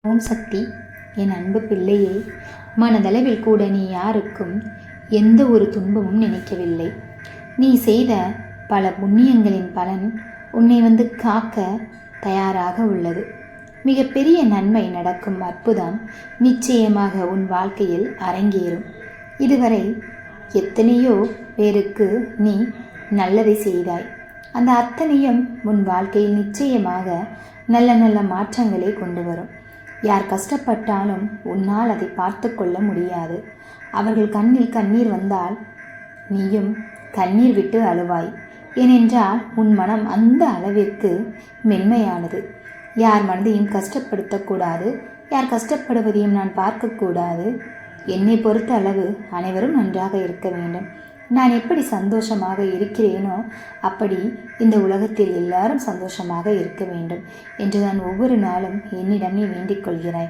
ஓம் சக்தி. என் அன்பு பிள்ளையே, மனதளவில் கூட நீ யாருக்கும் எந்த ஒரு துன்பமும் நினைக்கவில்லை. நீ செய்த பல புண்ணியங்களின் பலன் உன்னை வந்து காக்க தயாராக உள்ளது. மிகப்பெரிய நன்மை நடக்கும் அற்புதம் நிச்சயமாக உன் வாழ்க்கையில் அரங்கேறும். இதுவரை எத்தனையோ பேருக்கு நீ நல்லதை செய்தாய். அந்த அத்தனையும் உன் வாழ்க்கையில் நிச்சயமாக நல்ல நல்ல மாற்றங்களை கொண்டு வரும். யார் கஷ்டப்பட்டாலும் உன்னால் அதை பார்த்து கொள்ள முடியாது. அவர்கள் கண்ணில் கண்ணீர் வந்தால் நீயும் கண்ணீர் விட்டு அழுவாய். ஏனென்றால் உன் மனம் அந்த அளவிற்கு மென்மையானது. யார் மனதையும் கஷ்டப்படுத்தக்கூடாது, யார் கஷ்டப்படுவதையும் நான் பார்க்கக்கூடாது. என்னை பொறுத்த அளவு அனைவரும் நன்றாக இருக்க வேண்டும். நான் எப்படி சந்தோஷமாக இருக்கிறேனோ அப்படி இந்த உலகத்தில் எல்லாரும் சந்தோஷமாக இருக்க வேண்டும் என்று நான் ஒவ்வொரு நாளும் என்னிடம் நீ வேண்டிக் கொள்கிறாய்.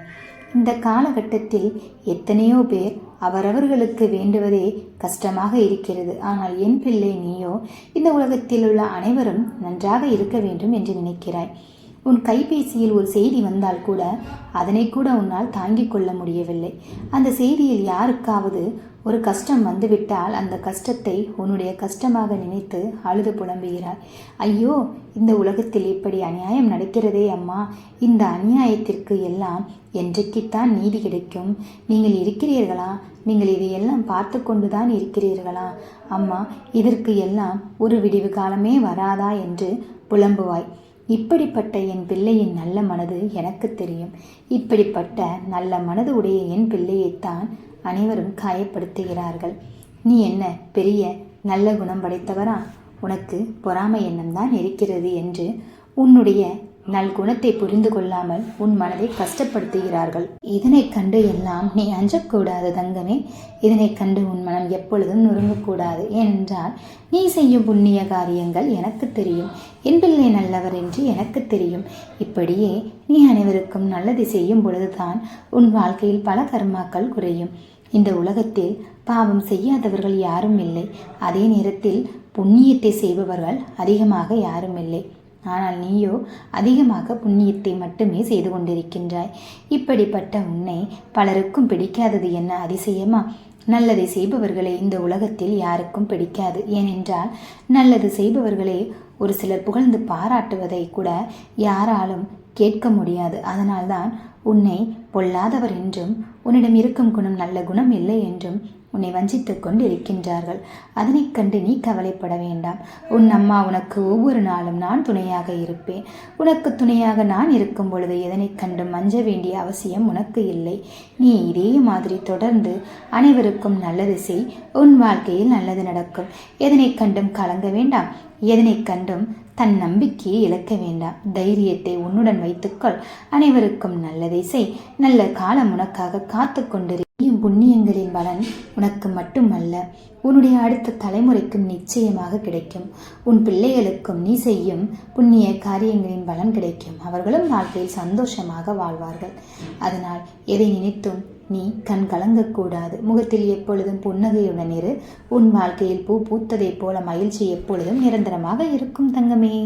இந்த காலகட்டத்தில் எத்தனையோ பேர் அவரவர்களுக்கு வேண்டுவதே கஷ்டமாக இருக்கிறது. ஆனால் என் பிள்ளை நீயோ இந்த உலகத்தில் உள்ள அனைவரும் நன்றாக இருக்க வேண்டும் என்று நினைக்கிறாய். உன் கைபேசியில் ஒரு செய்தி வந்தால் கூட அதனை கூட உன்னால் தாங்கிக் கொள்ள முடியவில்லை. அந்த செய்தியில் யாருக்காவது ஒரு கஷ்டம் வந்துவிட்டால் அந்த கஷ்டத்தை உன்னுடைய கஷ்டமாக நினைத்து அழுது புலம்புகிறாய். ஐயோ, இந்த உலகத்தில் இப்படி அநியாயம் நடக்கிறதே அம்மா, இந்த அநியாயத்திற்கு எல்லாம் என்றைக்குத்தான் நீதி கிடைக்கும்? நீங்கள் இருக்கிறீர்களா? நீங்கள் இதையெல்லாம் பார்த்து கொண்டுதான் இருக்கிறீர்களா அம்மா? இதற்கு எல்லாம் ஒரு விடிவு காலமே வராதா என்று புலம்புவாய். இப்படிப்பட்ட என் பிள்ளையின் நல்ல மனது எனக்கு தெரியும். இப்படிப்பட்ட நல்ல மனது உடைய என் பிள்ளையைத்தான் அனைவரும் காயப்படுத்துகிறார்கள். நீ என்ன பெரிய நல்ல குணம் படைத்தவரா? உனக்கு பொறாமை எண்ணம் தான் இருக்கிறது என்று உன்னுடைய நல்குணத்தை புரிந்து கொள்ளாமல் உன் மனதை கஷ்டப்படுத்துகிறார்கள். இதனை கண்டு எல்லாம் நீ அஞ்சக்கூடாது தங்கமே. இதனை கண்டு உன் மனம் எப்பொழுதும் நொறுங்கக்கூடாது. ஏனென்றால் நீ செய்யும் புண்ணிய காரியங்கள் எனக்கு தெரியும். என் பிள்ளை நல்லவர் என்று எனக்கு தெரியும். இப்படியே நீ அனைவருக்கும் நல்லதை செய்யும் பொழுதுதான் உன் வாழ்க்கையில் பல கர்மாக்கள் குறையும். இந்த உலகத்தில் பாவம் செய்யாதவர்கள் யாரும் இல்லை. அதே நேரத்தில் புண்ணியத்தை செய்பவர்கள் அதிகமாக யாரும் இல்லை. ஆனால் நீயோ அதிகமாக புண்ணியத்தை மட்டுமே செய்து கொண்டிருக்கின்றாய். இப்படிப்பட்ட உன்னை பலருக்கும் பிடிக்காதது என்ன அதிசயமா? நல்லதை செய்பவர்களை இந்த உலகத்தில் யாருக்கும் பிடிக்காது. ஏனென்றால் நல்லது செய்பவர்களை ஒரு சிலர் புகழ்ந்து பாராட்டுவதை கூட யாராலும் கேட்க முடியாது. அதனால்தான் உன்னை பொல்லாதவர் என்றும் உன்னிடம் இருக்கும் குணம் நல்ல குணம் இல்லை என்றும் உன்னை வஞ்சித்து கொண்டு இருக்கின்றார்கள். அதனை கண்டு நீ கவலைப்பட வேண்டாம். உன் அம்மா உனக்கு ஒவ்வொரு நாளும் நான் துணையாக இருப்பேன். உனக்கு துணையாக நான் இருக்கும் பொழுது எதனை கண்டும் மஞ்ச வேண்டிய அவசியம் உனக்கு இல்லை. நீ இதே மாதிரி தொடர்ந்து அனைவருக்கும் நல்லது செய். உன் வாழ்க்கையில் நல்லது நடக்கும். எதனை கண்டும் கலங்க வேண்டாம். எதனை கண்டும் தன் நம்பிக்கையை இழக்க வேண்டாம். தைரியத்தை உன்னுடன் வைத்துக்கொள். அனைவருக்கும் நல்லதை செய். நல்ல காலம் உனக்காக காத்து கொண்டிரு. புண்ணியங்களின் பலன் உனக்கு மட்டுமல்ல, உன்னுடைய அடுத்த தலைமுறைக்கும் நிச்சயமாக கிடைக்கும். உன் பிள்ளைகளுக்கும் நீ செய்யும் புண்ணிய காரியங்களின் பலன் கிடைக்கும். அவர்களும் வாழ்க்கையில் சந்தோஷமாக வாழ்வார்கள். அதனால் எதை நினைத்தும் நீ கண் கலங்கக்கூடாது. முகத்தில் எப்பொழுதும் புன்னகையுடன் இரு. உன் வாழ்க்கையில் பூ பூத்ததைப் போல மகிழ்ச்சி எப்பொழுதும் நிரந்தரமாக இருக்கும் தங்கமே.